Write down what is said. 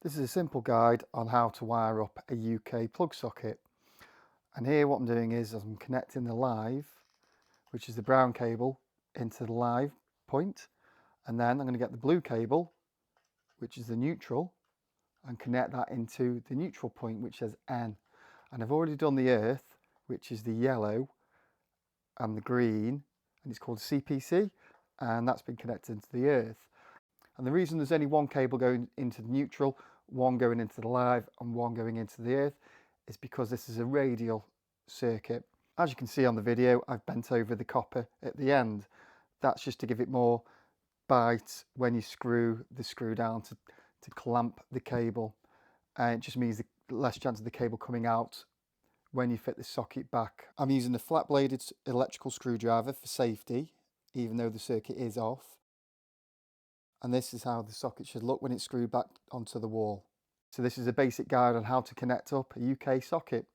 This is a simple guide on how to wire up a UK plug socket. And here what I'm doing is I'm connecting the live, which is the brown cable, into the live point. And then I'm going to get the blue cable, which is the neutral, and connect that into the neutral point, which says N. And I've already done the earth, which is the yellow and the green, and it's called CPC, and that's been connected into the earth. And the reason there's only one cable going into the neutral, one going into the live and one going into the earth is because this is a radial circuit. As you can see on the video, I've bent over the copper at the end. That's just to give it more bite when you screw the screw down to clamp the cable. And it just means the less chance of the cable coming out when you fit the socket back. I'm using the flat bladed electrical screwdriver for safety, even though the circuit is off. And this is how the socket should look when it's screwed back onto the wall. So this is a basic guide on how to connect up a UK socket.